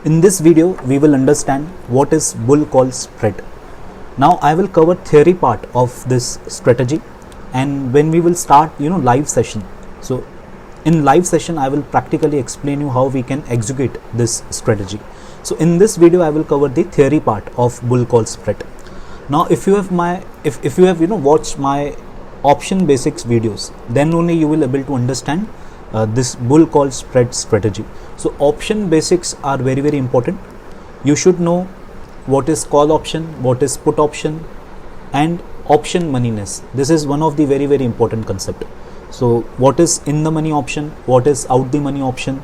In this video, we will understand what is bull call spread. Now, I will cover theory part of this strategy, and when we will start, live session. So, in live session, I will practically explain you how we can execute this strategy. So, in this video, I will cover the theory part of bull call spread. Now, if you have watched my option basics videos, then only you will able to understand this bull call spread strategy. So option basics are very important. You should know what is call option, what is put option, and option moneyness. This is one of the very important concept. So what is in the money option, what is out the money option,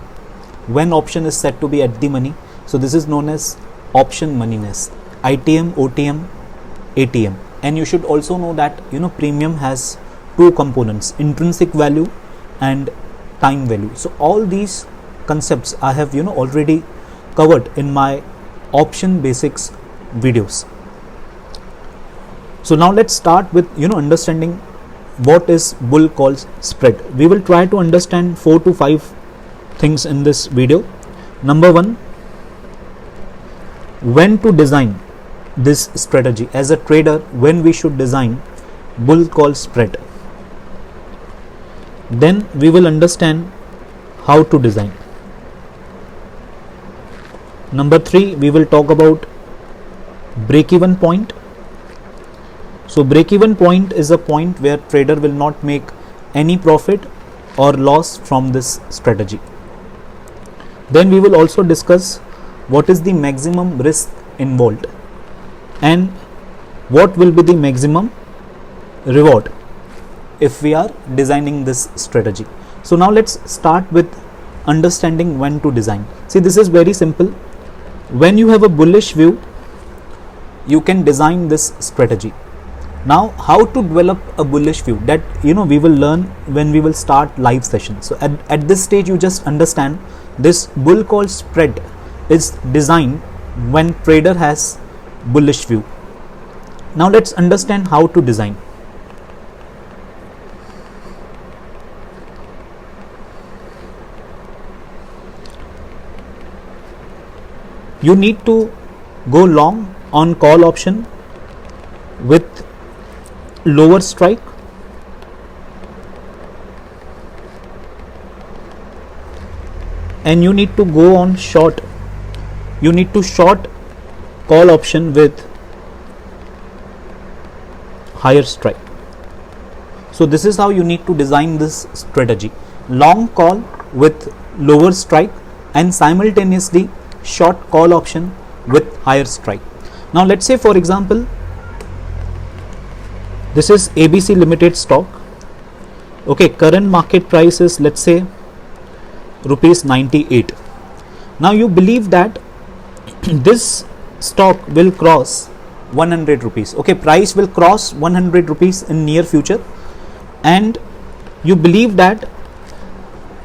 when option is set to be at the money. So this is known as option moneyness, ITM, OTM, ATM. And you should also know that premium has two components, intrinsic value and time value. So all these concepts I have already covered in my option basics videos. So now let's start with understanding what is bull call spread. We will try to understand 4 to 5 things in this video. Number 1, when to design this strategy as a trader, when we should design bull call spread. Then we will understand how to design. Number 3, we will talk about break-even point. So break-even point is a point where trader will not make any profit or loss from this strategy. Then we will also discuss what is the maximum risk involved and what will be the maximum reward if we are designing this strategy. So now let's start with understanding when to design. See, this is very simple. When you have a bullish view, you can design this strategy. Now, how to develop a bullish view, that we will learn when we will start live session. So at this stage, you just understand this bull call spread is designed when trader has bullish view. Now let's understand how to design. You need to go long on call option with lower strike, and you need to go on short. You need to short call option with higher strike. So this is how you need to design this strategy: long call with lower strike and simultaneously short call option with higher strike. Now let's say, for example, this is ABC Limited stock. Okay, current market price is, let's say, rupees 98. Now you believe that this stock will cross 100 rupees. Okay, price will cross 100 rupees in near future, and you believe that,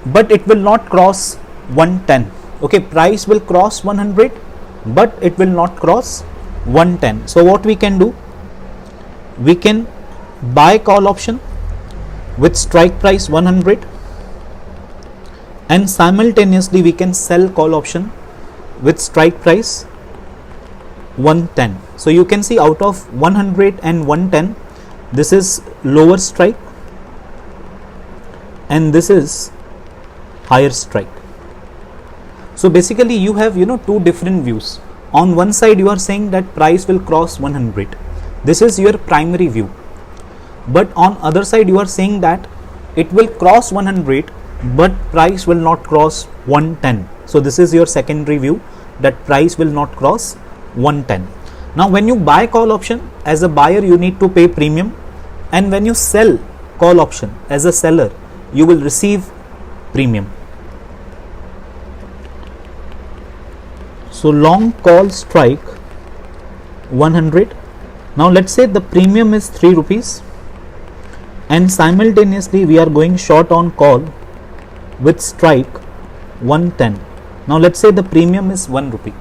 but it will not cross 110. Okay, price will cross 100, but it will not cross 110. So what we can do, we can buy call option with strike price 100, and simultaneously we can sell call option with strike price 110. So you can see, out of 100 and 110, this is lower strike and this is higher strike. So basically you have two different views. On one side you are saying that price will cross 100. This is your primary view. But on other side you are saying that it will cross 100 but price will not cross 110. So this is your secondary view, that price will not cross 110. Now when you buy call option as a buyer, you need to pay premium, and when you sell call option as a seller, you will receive premium. So long call strike 100. Now let's say the premium is 3 rupees, and simultaneously we are going short on call with strike 110. Now let's say the premium is 1 rupee.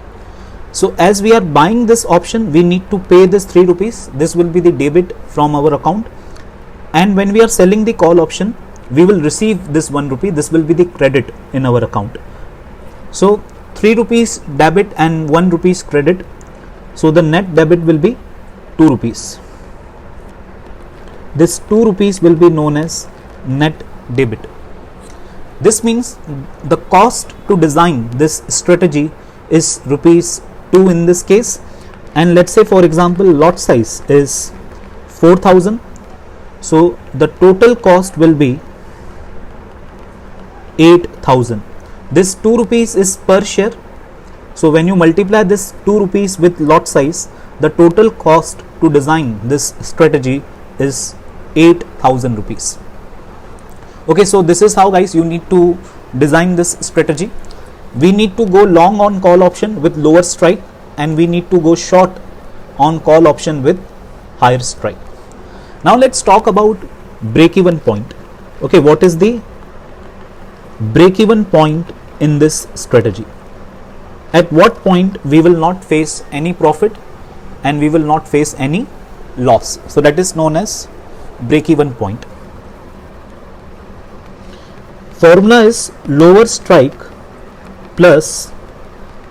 So as we are buying this option, we need to pay this 3 rupees. This will be the debit from our account, and when we are selling the call option, we will receive this 1 rupee. This will be the credit in our account. So 3 rupees debit and 1 rupees credit. So the net debit will be 2 rupees. This 2 rupees will be known as net debit. This means the cost to design this strategy is rupees 2 in this case, and let's say for example lot size is 4,000. So the total cost will be 8,000. This 2 rupees is per share. So when you multiply this 2 rupees with lot size, the total cost to design this strategy is 8,000 rupees. Okay, so this is how guys you need to design this strategy. We need to go long on call option with lower strike, and we need to go short on call option with higher strike. Now let's talk about break even point. Okay, what is the break even point in this strategy? At what point we will not face any profit and we will not face any loss. So that is known as break even point. Formula is lower strike plus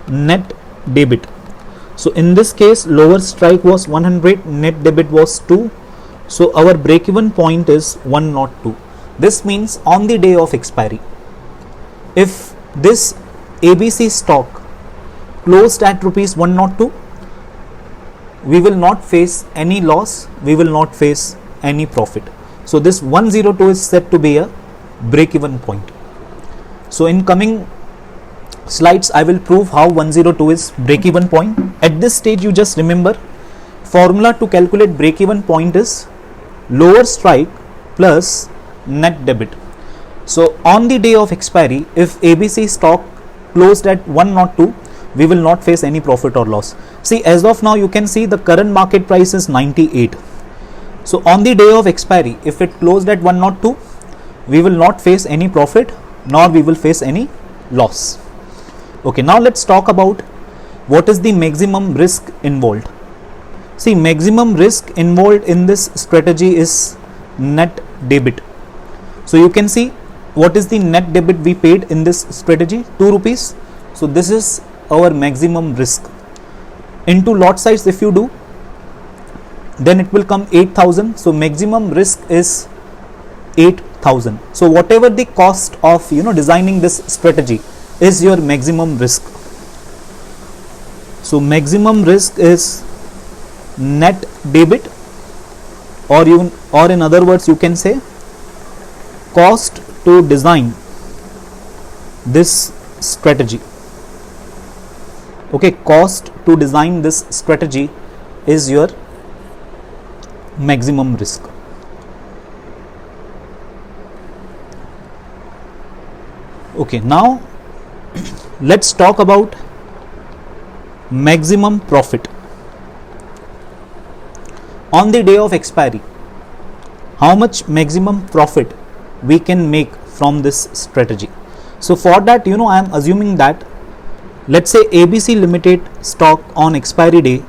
net debit. So in this case lower strike was 100, net debit was 2. So our break even point is 102. This means on the day of expiry, if this ABC stock closed at rupees 102, we will not face any loss, we will not face any profit. So this 102 is said to be a break even point. So in coming slides I will prove how 102 is break even point. At this stage you just remember formula to calculate break even point is lower strike plus net debit. So on the day of expiry, if ABC stock closed at 102, we will not face any profit or loss. See, as of now you can see the current market price is 98. So on the day of expiry, if it closed at 102, we will not face any profit nor we will face any loss. Okay, now let's talk about what is the maximum risk involved. See, maximum risk involved in this strategy is net debit. So you can see what is the net debit we paid in this strategy, 2 rupees. So this is our maximum risk. Into lot size if you do, then it will come 8,000. So maximum risk is 8,000. So whatever the cost of designing this strategy is your maximum risk. So maximum risk is net debit, or in other words you can say cost to design this strategy. Okay, cost to design this strategy is your maximum risk. Okay, now let's talk about maximum profit. On the day of expiry, how much maximum profit we can make from this strategy? So for that, I am assuming that, let's say ABC Limited stock on expiry day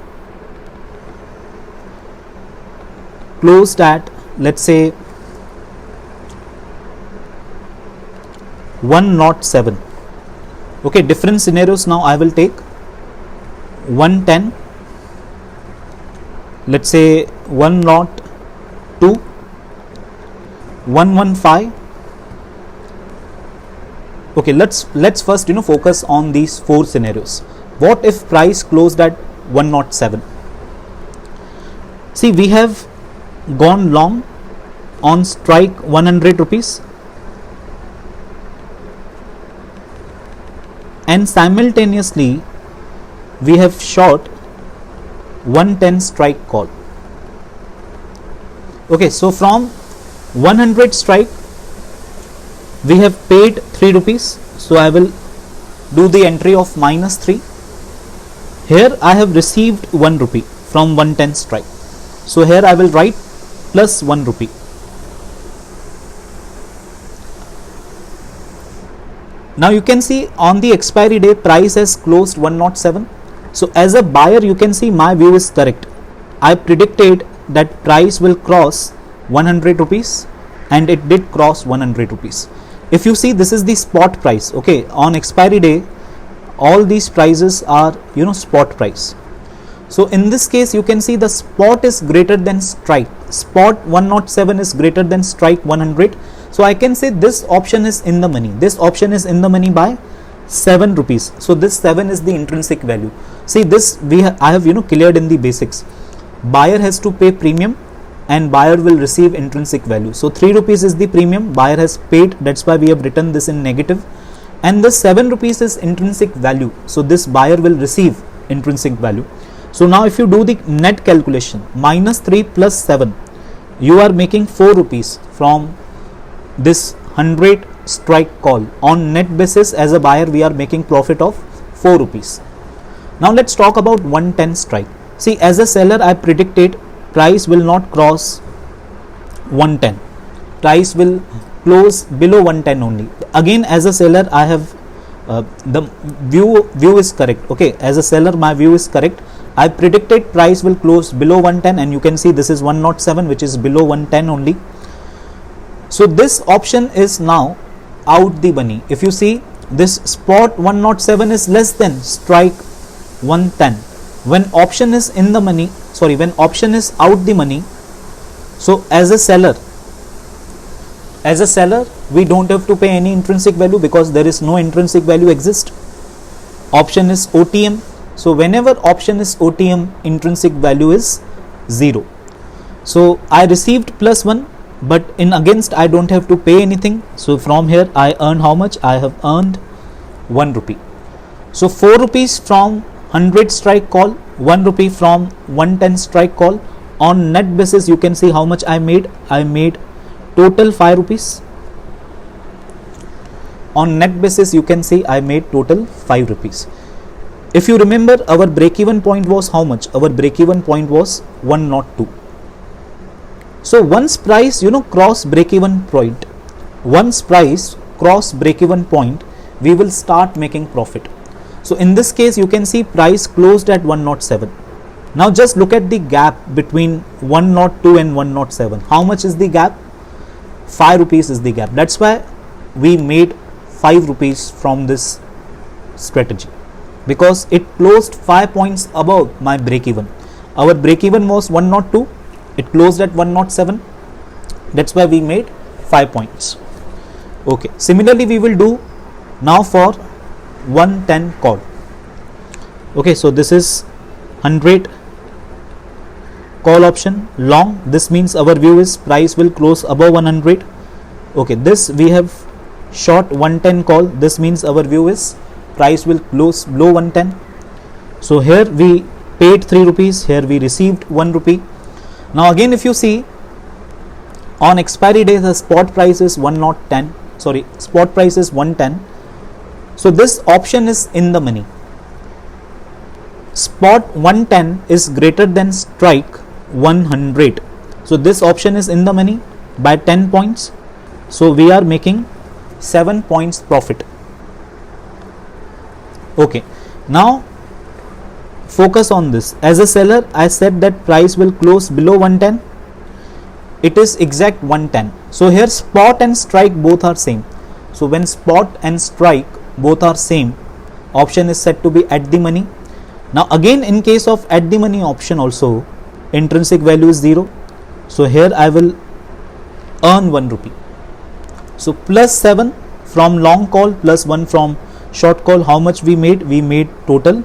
closed at, let's say 107. Okay, different scenarios now I will take. 110, let's say 102, 115. Okay, let's first focus on these 4 scenarios. What if price closed at 107? See, we have gone long on strike 100 rupees and simultaneously we have short 110 strike call. Okay, so from 100 strike we have paid 3 rupees. So I will do the entry of -3. Here I have received 1 rupee from 110 strike. So here I will write plus 1 rupee. Now you can see on the expiry day price has closed 107. So as a buyer you can see my view is correct. I predicted that price will cross 100 rupees and it did cross 100 rupees. If you see, this is the spot price. Okay, on expiry day all these prices are spot price. So in this case you can see the spot is greater than strike. Spot 107 is greater than strike 100. So I can say this option is in the money. This option is in the money by 7 rupees. So this 7 is the intrinsic value. See this I have cleared in the basics. Buyer has to pay premium and buyer will receive intrinsic value. So 3 rupees is the premium buyer has paid. That's why we have written this in negative. And the 7 rupees is intrinsic value. So this buyer will receive intrinsic value. So now if you do the net calculation, minus 3 plus 7, you are making 4 rupees from this 100 strike call. On net basis as a buyer we are making profit of 4 rupees. Now let's talk about 110 strike. See, as a seller I predicted price will not cross 110. Price will close below 110 only. Again, as a seller I have the view is correct. Okay, as a seller my view is correct. I predicted price will close below 110 and you can see this is 107 which is below 110 only. So this option is now out the money. If you see, this spot 107 is less than strike 110. When option is in the money, when option is out the money, so as a seller we don't have to pay any intrinsic value because there is no intrinsic value exist. Option is OTM. So whenever option is OTM, intrinsic value is 0. So I received plus 1, but in against I don't have to pay anything. So from here I earn how much? I have earned 1 rupee. So 4 rupees from 100 strike call, 1 rupee from 110 strike call. On net basis you can see how much I made. I made total 5 rupees. On net basis you can see I made total 5 rupees. If you remember, our break-even point was how much? Our break-even point was 102. So once price cross break-even point, we will start making profit. So in this case you can see price closed at 107. Now just look at the gap between 102 and 107. How much is the gap? 5 rupees is the gap. That's why we made 5 rupees from this strategy, because it closed 5 points above my break even. Our break even was 102, it closed at 107. That's why we made 5 points. Okay, similarly we will do now for 110 call. Okay, so this is 100 call option long. This means our view is price will close above 100. Okay, this we have short 110 call. This means our view is price will close below 110. So here we paid 3 rupees, here we received 1 rupee. Now again if you see, on expiry day the spot price is 110. Spot price is 110. So this option is in the money. Spot 110 is greater than strike 100. So this option is in the money by 10 points. So we are making 7 points profit. Okay, now focus on this. As a seller I said that price will close below 110. It is exact 110. So here spot and strike both are same. So when spot and strike both are same, option is said to be at the money. Now again in case of at the money option also, intrinsic value is 0. So here I will earn 1 rupee. So plus 7 from long call plus 1 from short call. How much we made? We made total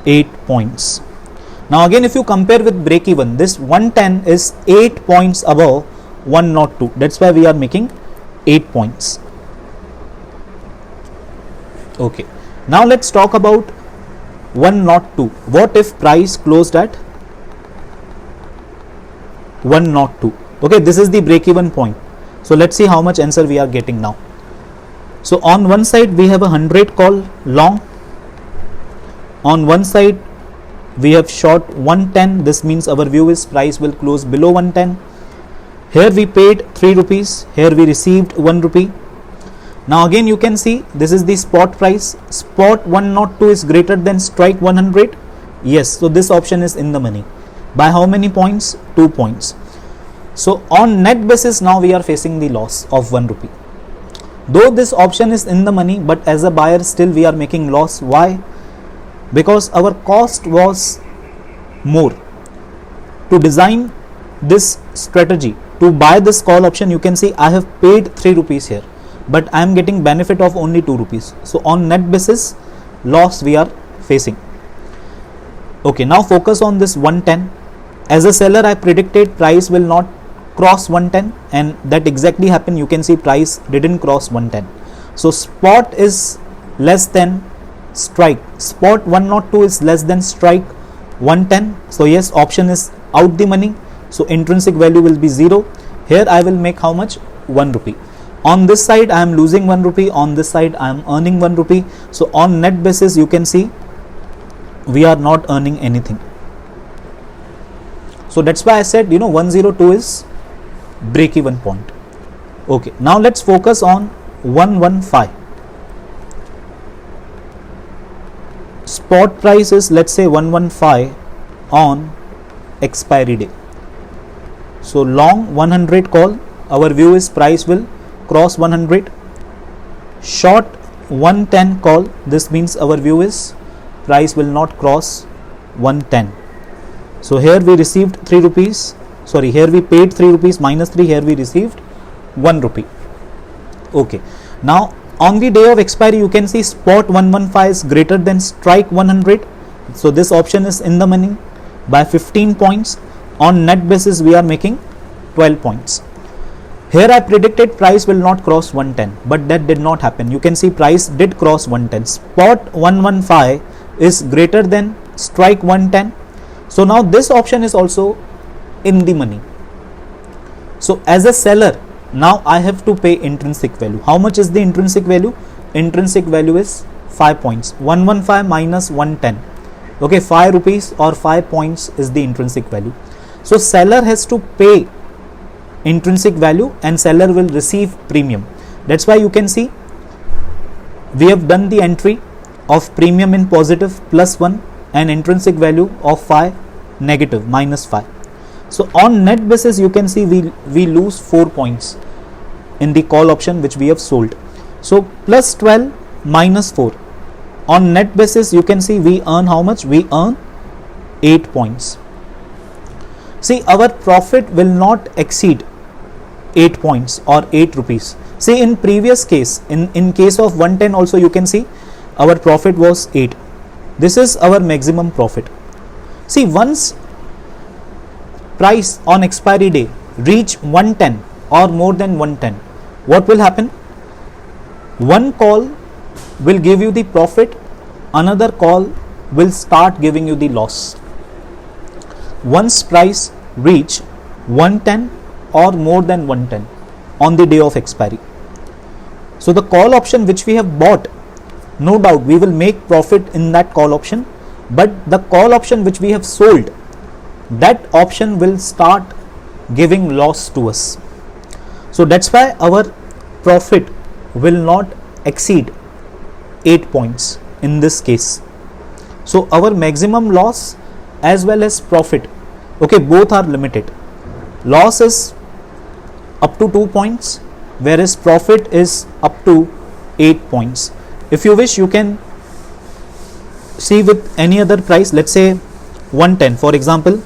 8 points. Now again if you compare with break even, this 110 is 8 points above 102. That's why we are making 8 points. Okay, now let's talk about 102. What if price closed at 102? Okay, this is the break even point. So let's see how much answer we are getting now. So on one side we have a 100 call long. On one side we have short 110. This means our view is price will close below 110. Here we paid 3 rupees. Here we received 1 rupee. Now again you can see this is the spot price. Spot 102 is greater than strike 100. Yes, so this option is in the money. By how many points? 2 points. So on net basis now we are facing the loss of 1 rupee. Though this option is in the money, but as a buyer still we are making loss. Why? because our cost was more. To design this strategy, to buy this call option, you can see I have paid 3 rupees here, but I am getting benefit of only 2 rupees. So on net basis, loss we are facing. Okay, now focus on this 110. As a seller, I predicted price will not cross 110, and that exactly happened. You can see price didn't cross 110. So spot is less than strike. Spot 102 is less than strike 110. So yes, option is out the money. So intrinsic value will be 0. Here I will make how much? 1 rupee. On this side I am losing 1 rupee. On this side I am earning 1 rupee. So on net basis, you can see we are not earning anything. So that's why I said 102 is break even point. Okay, now let's focus on 115. Spot price is, let's say, 115 on expiry day. So long 100 call, our view is price will cross 100. Short 110 call, this means our view is price will not cross 110. So here we received 3 rupees. Sorry, here we paid 3 rupees minus 3. Here we received 1 rupee. Okay. Now on the day of expiry, you can see spot 115 is greater than strike 100. So this option is in the money by 15 points. On net basis, we are making 12 points. Here I predicted price will not cross 110, but that did not happen. You can see price did cross 110. Spot 115 is greater than strike 110. So now this option is also in the money. So as a seller, now I have to pay intrinsic value. How much is the intrinsic value? Intrinsic value is 5 points. 115 minus 110. Okay, 5 rupees or 5 points is the intrinsic value. So seller has to pay intrinsic value and seller will receive premium. That's why you can see we have done the entry of premium in positive +1 and intrinsic value of 5 negative -5. So on net basis, you can see we lose 4 points in the call option which we have sold. So +12 -4. On net basis, you can see we earn how much? We earn 8 points. See, our profit will not exceed 8 points or 8 rupees. See, in previous case, in case of 110 also, you can see our profit was 8. This is our maximum profit. See, once price on expiry day reach 110 or more than 110, what will happen? One call will give you the profit, another call will start giving you the loss. Once price reach 110 or more than 110 on the day of expiry, so the call option which we have bought, no doubt we will make profit in that call option, but the call option which we have sold, that option will start giving loss to us. So that's why our profit will not exceed 8 points in this case. So our maximum loss as well as profit, okay, both are limited. Loss is up to 2 points, whereas profit is up to 8 points. If you wish, you can see with any other price, let's say 110 for example.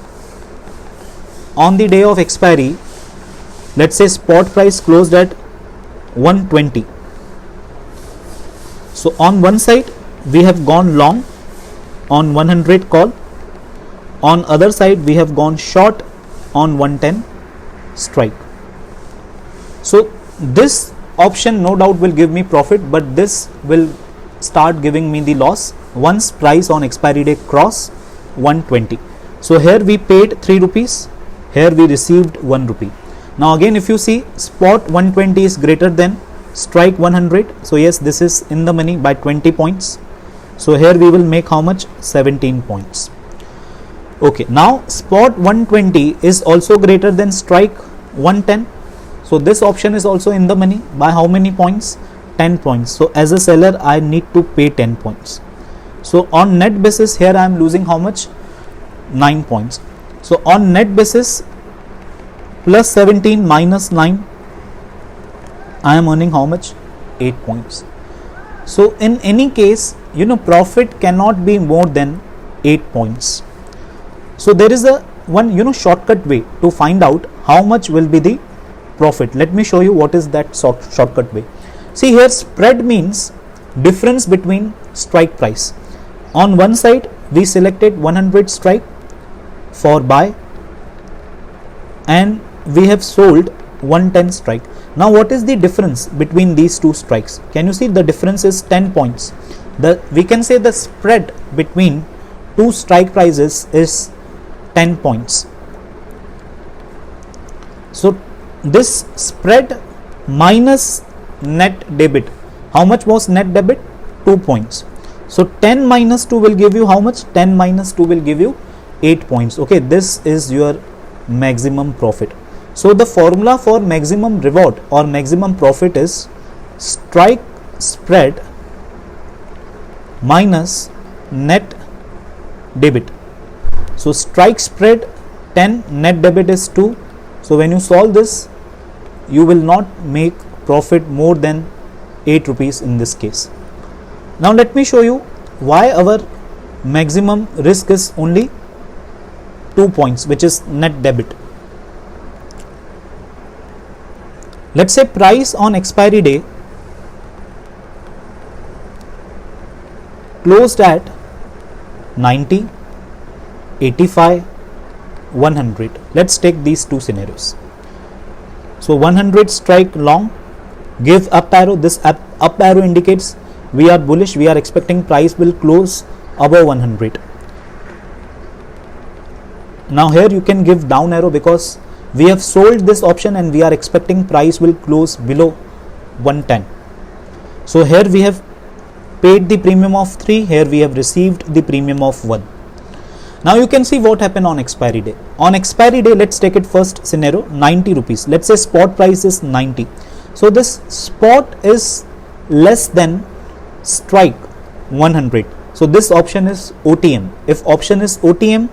On the day of expiry, let's say spot price closed at 120. So on one side we have gone long on 100 call, on other side we have gone short on 110 strike. So this option no doubt will give me profit, but this will start giving me the loss once price on expiry day cross 120. So here we paid 3 rupees, here we received 1 rupee. Now again, if you see, spot 120 is greater than strike 100. So yes, this is in the money by 20 points. So here we will make how much? 17 points. Okay, now spot 120 is also greater than strike 110. So this option is also in the money by how many points? 10 points. So as a seller, I need to pay 10 points. So on net basis, here I am losing how much? 9 points. So on net basis, plus 17 minus 9, I am earning how much? 8 points. So in any case, profit cannot be more than 8 points. So there is a one shortcut way to find out how much will be the profit. Let me show you what is that shortcut way. See here, spread means difference between strike price. On one side we selected 100 strike for buy and we have sold 110 strike. Now what is the difference between these two strikes? Can you see the difference is 10 points. We can say the spread between two strike prices is 10 points. So this spread minus net debit, how much was net debit? 2 points. So 10 minus 2 will give you how much? 10 minus 2 will give you 8 points. Okay, this is your maximum profit. So the formula for maximum reward or maximum profit is strike spread minus net debit. So strike spread 10, net debit is 2. So when you solve this, you will not make profit more than 8 rupees in this case. Now let me show you why our maximum risk is only 2 points, which is net debit. Let's say price on expiry day closed at 90, 85, 100. Let's take these two scenarios. So 100 strike long, give up arrow. This up arrow indicates we are bullish, we are expecting price will close above 100. Now here you can give down arrow because we have sold this option and we are expecting price will close below 110. So here we have paid the premium of 3, here we have received the premium of 1. Now you can see what happened on expiry day. On expiry day, let's take it first scenario, 90 rupees. Let's say spot price is 90. So this spot is less than strike 100. So this option is OTM. If option is OTM,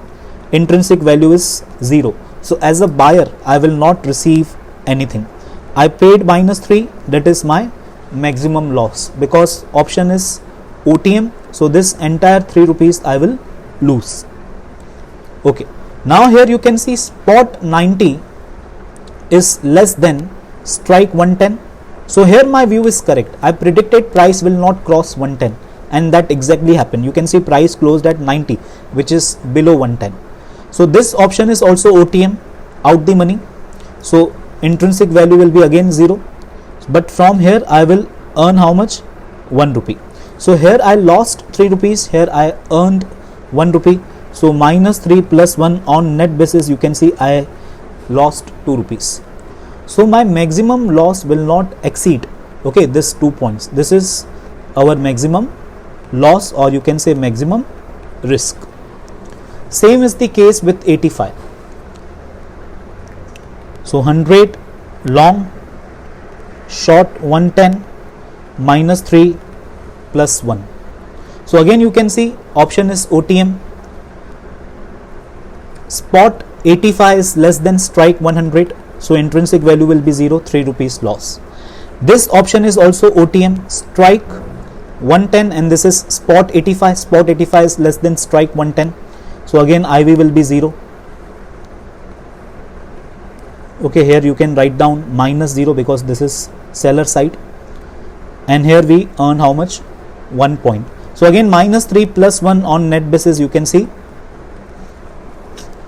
intrinsic value is 0. So as a buyer, I will not receive anything. I paid minus 3, that is my maximum loss because option is OTM. So this entire 3 rupees I will lose. Okay. Now here you can see spot 90 is less than strike 110. So here my view is correct. I predicted price will not cross 110 and that exactly happened. You can see price closed at 90, which is below 110. So this option is also OTM, out the money. So intrinsic value will be again 0. But from here I will earn how much? 1 rupee. So here I lost 3 rupees, here I earned 1 rupee. So minus 3 plus 1 on net basis, you can see I lost 2 rupees. So my maximum loss will not exceed, okay, this 2 points. This is our maximum loss, or you can say maximum risk. Same is the case with 85. So 100 long, short 110, minus 3 plus 1. So again you can see option is OTM. Spot 85 is less than strike 100. So intrinsic value will be 0, 3 rupees loss. This option is also OTM, strike 110, and this is spot 85. Spot 85 is less than strike 110. So again IV will be 0. Okay, here you can write down minus 0 because this is seller side. And here we earn how much? 1 point. So again minus 3 plus 1 on net basis, you can see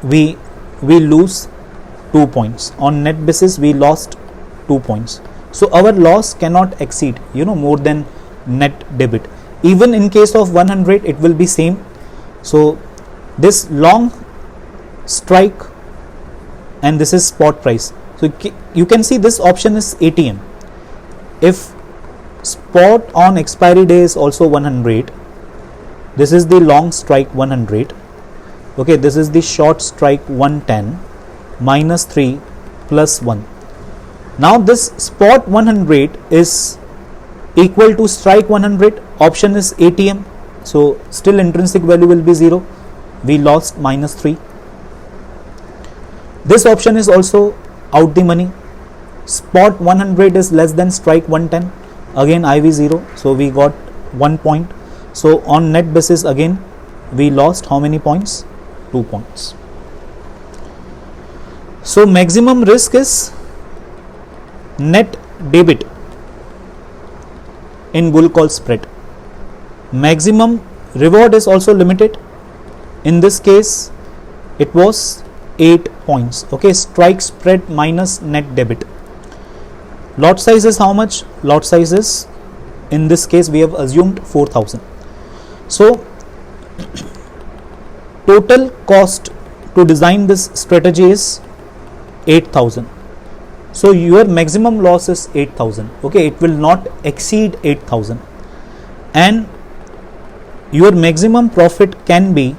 we lose 2 points. On net basis we lost 2 points. So our loss cannot exceed more than net debit. Even in case of 100 it will be same. So this long strike and this is spot price. So you can see this option is ATM. If spot on expiry day is also 100, this is the long strike 100. Okay, this is the short strike 110, minus 3 plus 1. Now this spot 100 is equal to strike 100. Option is ATM. So still intrinsic value will be 0. We lost minus 3. This option is also out the money. Spot 100 is less than strike 110. Again IV 0. So we got 1 point. So on net basis again we lost how many points? 2 points. So maximum risk is net debit in bull call spread. Maximum reward is also limited. In this case it was 8 points. Okay, strike spread minus net debit. Lot size is how much? Lot size is, in this case we have assumed 4,000. So total cost to design this strategy is 8,000. So your maximum loss is 8,000. Okay, it will not exceed 8,000, and your maximum profit can be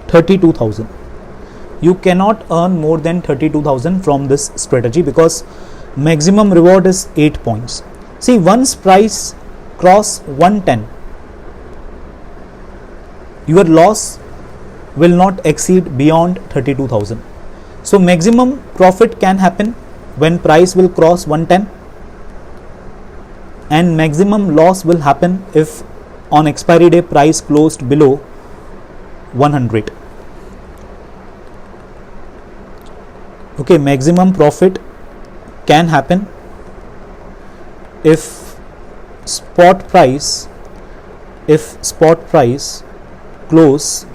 32,000. You cannot earn more than 32,000 from this strategy because maximum reward is 8 points. See, once price cross 110, your loss will not exceed beyond 32,000. So maximum profit can happen when price will cross 110, and maximum loss will happen if on expiry day price closed below 100. Okay, maximum profit can happen if spot price close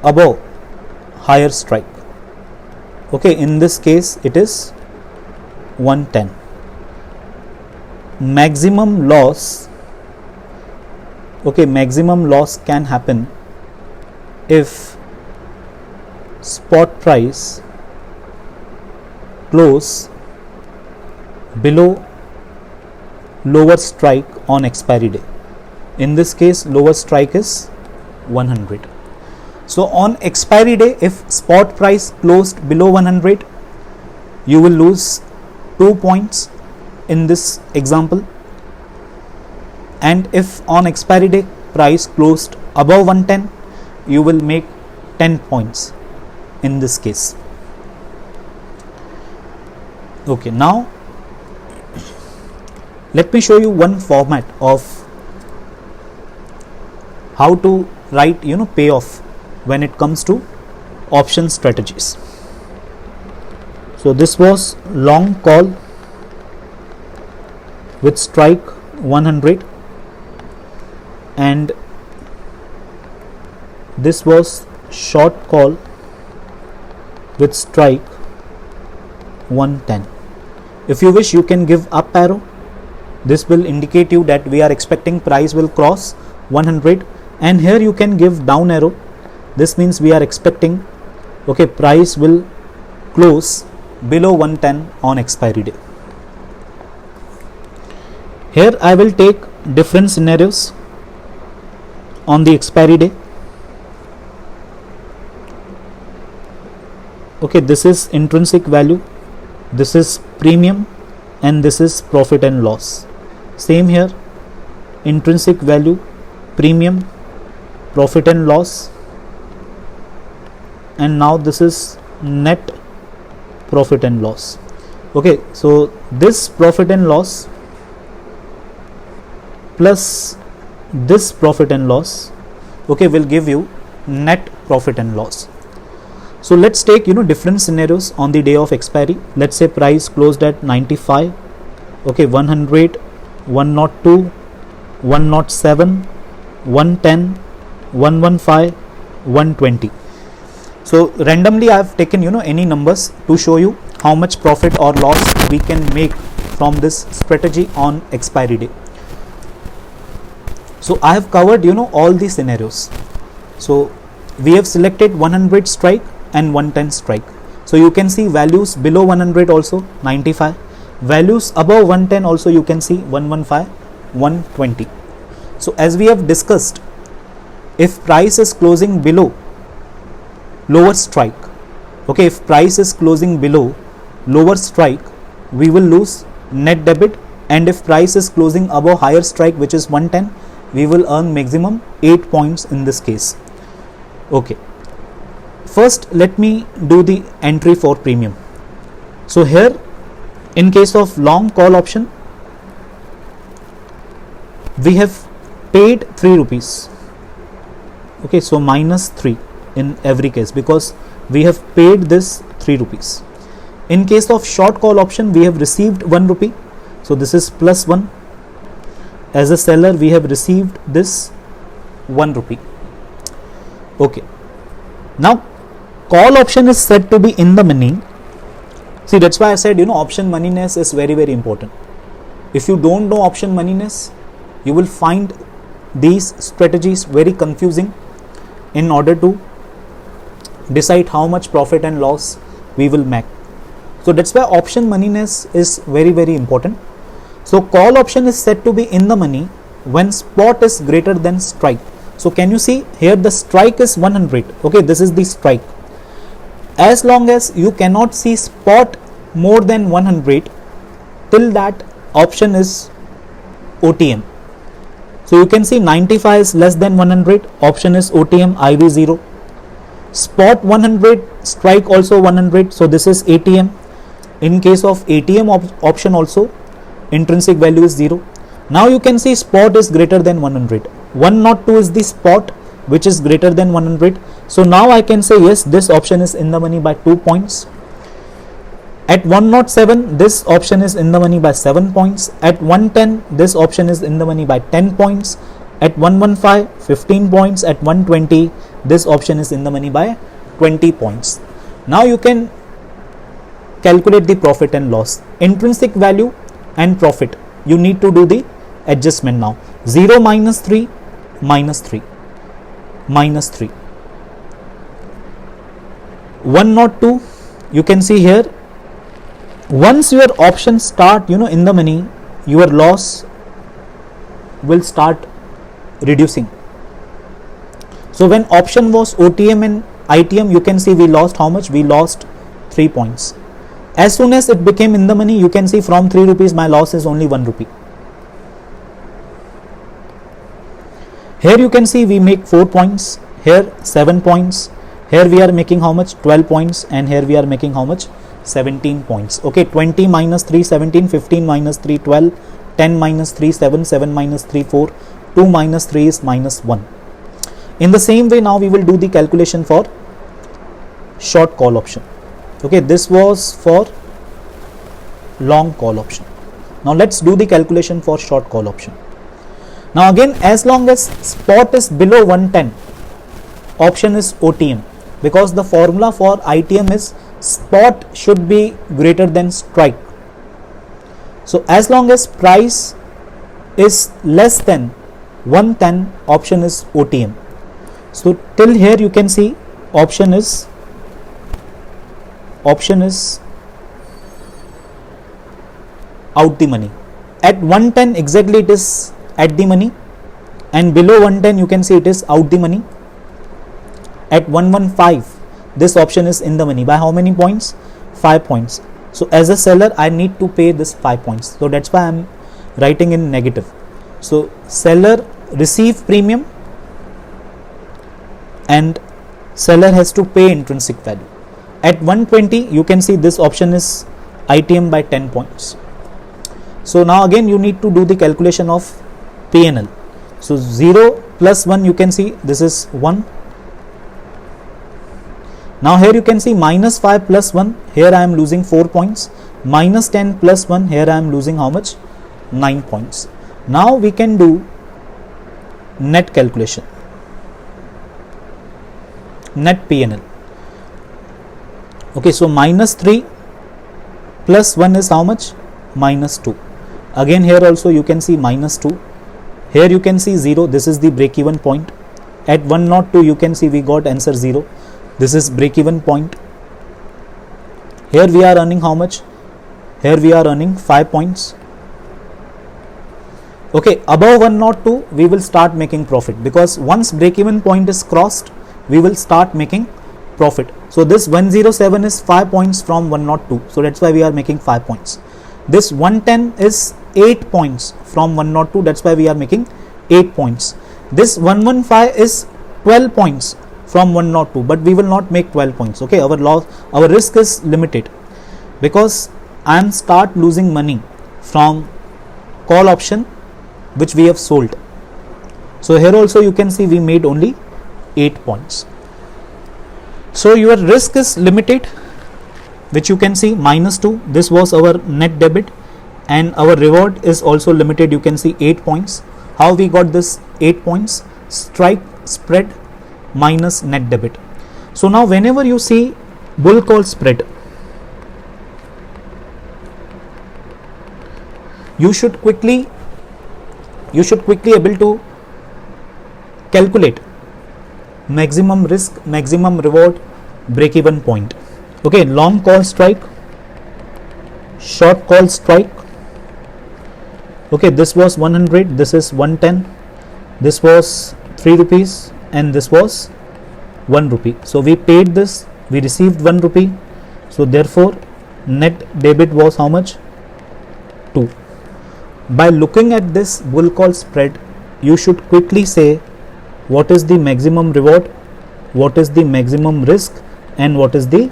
above higher strike. Okay, in this case it is 110. Maximum loss, okay, maximum loss can happen if spot price close below lower strike on expiry day. In this case lower strike is 100. So on expiry day, if spot price closed below 100, you will lose 2 points in this example, and if on expiry day price closed above 110, you will make 10 points in this case. Okay, now let me show you one format of how to write payoff when it comes to option strategies. So this was long call with strike 100, and this was short call with strike 110. If you wish, you can give up arrow. This will indicate you that we are expecting price will cross 100, and here you can give down arrow. This means we are expecting, okay, price will close below 110 on expiry day. Here I will take different scenarios on the expiry day. Okay, this is intrinsic value, this is premium, and this is profit and loss. Same here, intrinsic value, premium, profit and loss, and now this is net profit and loss. Okay, so this profit and loss plus this profit and loss, okay, will give you net profit and loss. So let's take different scenarios on the day of expiry. Let's say price closed at 95, okay, 100, 102, 107, 110, 115, 120. So randomly I have taken any numbers to show you how much profit or loss we can make from this strategy on expiry day. So I have covered all the scenarios. So we have selected 100 strike and 110 strike. So you can see values below 100 also 95, values above 110 also you can see 115, 120. So as we have discussed, if price is closing below lower strike, okay, if price is closing below lower strike, we will lose net debit, and if price is closing above higher strike, which is 110, we will earn maximum 8 points in this case. Okay, first let me do the entry for premium. So here in case of long call option, we have paid 3 rupees. Okay, so minus 3 in every case because we have paid this 3 rupees. In case of short call option, we have received 1 rupee, so this is plus 1. As a seller, we have received this 1 rupee. Okay, now call option is said to be in the money. See, that's why I said, option moneyness is very, very important. If you don't know option moneyness, you will find these strategies very confusing in order to decide how much profit and loss we will make. So that's why option moneyness is very, very important. So call option is said to be in the money when spot is greater than strike. So can you see here the strike is 100. Okay, this is the strike. As long as you cannot see spot more than 100, till that option is OTM. So you can see 95 is less than 100, option is OTM, IV 0. Spot 100, strike also 100, so this is ATM. In case of ATM option also, intrinsic value is 0. Now you can see spot is greater than 100. 102 is the spot which is greater than 100. So now I can say yes, this option is in the money by 2 points. At 107, this option is in the money by 7 points. At 110, this option is in the money by 10 points. At 115, 15 points. At 120, this option is in the money by 20 points. Now you can calculate the profit and loss. Intrinsic value and profit, you need to do the adjustment now. 0 minus 3, minus 3, minus 3. 102, you can see here, once your options start in the money, your loss will start reducing. So when option was OTM and ITM, you can see we lost how much? We lost 3 points. As soon as it became in the money, you can see from 3 rupees my loss is only 1 rupee. Here you can see we make 4 points, here 7 points, here we are making how much? 12 points, and here we are making how much? 17 points. Okay, 20 minus 3, 17, 15 minus 3, 12, 10 minus 3, 7, 7 minus 3, 4, 2 minus 3 is minus 1. In the same way, now we will do the calculation for short call option. Okay, this was for long call option. Now let's do the calculation for short call option. Now again, as long as spot is below 110, option is OTM, because the formula for ITM is spot should be greater than strike. So as long as price is less than 110, option is OTM. So till here you can see option is out the money. At 110 exactly it is at the money, and below 110 you can see it is out the money. At 115 this option is in the money by how many points? 5 points. So as a seller I need to pay this 5 points, so that's why I am writing in negative. So seller receive premium and seller has to pay intrinsic value. At 120 you can see this option is ITM by 10 points. So now again you need to do the calculation of PNL. So 0 plus 1, you can see this is 1. Now here you can see minus 5 plus 1, here I am losing 4 points. Minus 10 plus 1, here I am losing how much? 9 points. Now we can do net calculation, net PNL. Okay, so minus 3 plus 1 is how much? Minus 2. Again here also you can see minus 2. Here you can see 0, this is the break even point. At 102 you can see we got answer 0. This is break even point. Here we are earning how much? Here we are earning 5 points. Okay, above 102 we will start making profit, because once break even point is crossed we will start making profit. So this 107 is 5 points from 102, so that's why we are making 5 points. This 110 is 8 points from 102, that's why we are making 8 points. This 115 is 12 points from 102, but we will not make 12 points. Okay, our risk is limited, because I am start losing money from call option which we have sold. So here also you can see we made only 8 points. So your risk is limited, which you can see -2. This was our net debit, and our reward is also limited. You can see 8 points. How we got this 8 points? Strike spread minus net debit. So now whenever you see bull call spread, you should quickly able to calculate maximum risk, maximum reward, break even point. Okay, long call strike, short call strike. Okay, this was 100, this is 110, this was 3 rupees, and this was 1 rupee. So we paid this, we received 1 rupee. So therefore net debit was how much? 2. By looking at this bull call spread, you should quickly say what is the maximum reward, what is the maximum risk, and what is the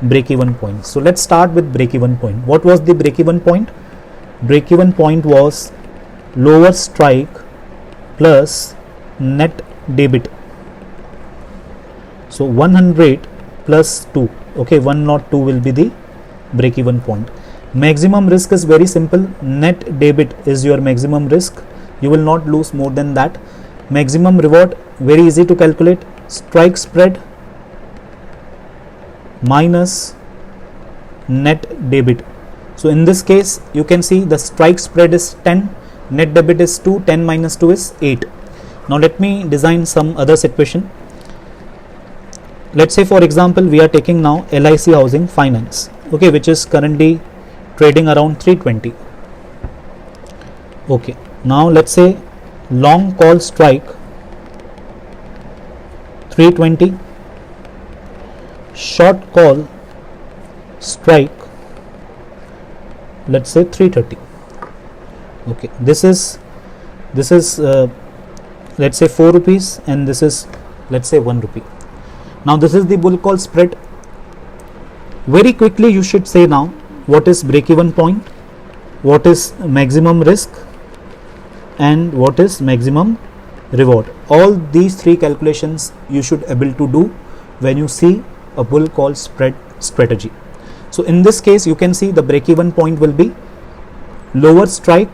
break even point. So let's start with break even point. What was the break even point? Break even point was lower strike plus net debit. So 100 plus 2. Okay, 102 will be the break even point. Maximum risk is very simple. Net debit is your maximum risk. You will not lose more than that. Maximum reward, very easy to calculate. Strike spread minus net debit. So in this case you can see the strike spread is 10, net debit is 2, 10 minus 2 is 8. Now let me design some other situation. Let's say for example we are taking now LIC Housing Finance, okay, which is currently trading around 320. Okay, now let's say long call strike 320, short call strike let's say 330. Okay, this is let's say 4 rupees, and this is let's say 1 rupee. Now this is the bull call spread. Very quickly you should say now what is break even point, what is maximum risk, and what is maximum reward. All these 3 calculations you should able to do when you see a bull call spread strategy. So in this case you can see the break even point will be lower strike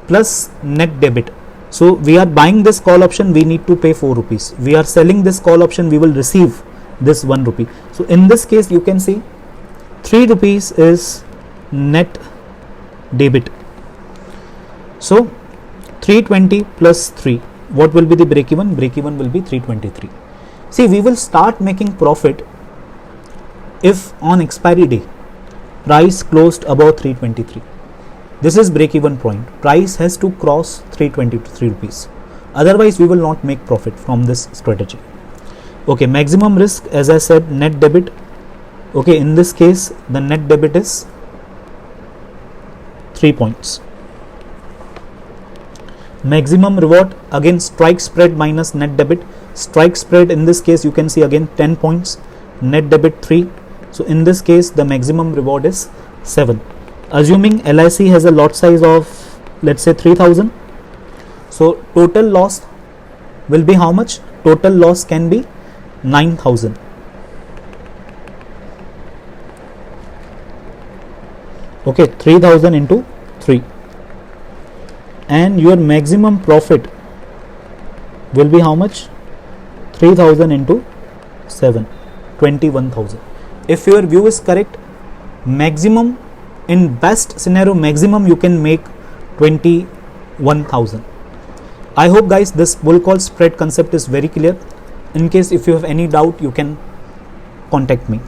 plus net debit. So we are buying this call option, we need to pay 4 rupees. We are selling this call option, we will receive this 1 rupee. So in this case you can see 3 rupees is net debit. So 320 plus 3, what will be the break even? Break even will be 323. See, we will start making profit if on expiry day price closed above 323. This is break even point. Price has to cross 323 rupees. Otherwise we will not make profit from this strategy. Okay, maximum risk, as I said, net debit. Okay, in this case the net debit is 3 points. Maximum reward, again strike spread minus net debit. Strike spread in this case you can see again 10 points, net debit 3. So in this case the maximum reward is 7. Assuming LIC has a lot size of let's say 3000, so total loss will be how much? Total loss can be 9000. Okay, 3000 into 3, and your maximum profit will be how much? 3000 into 7, 21,000. If your view is correct, maximum, in best scenario maximum you can make 21,000. I hope guys this bull call spread concept is very clear. In case if you have any doubt you can contact me.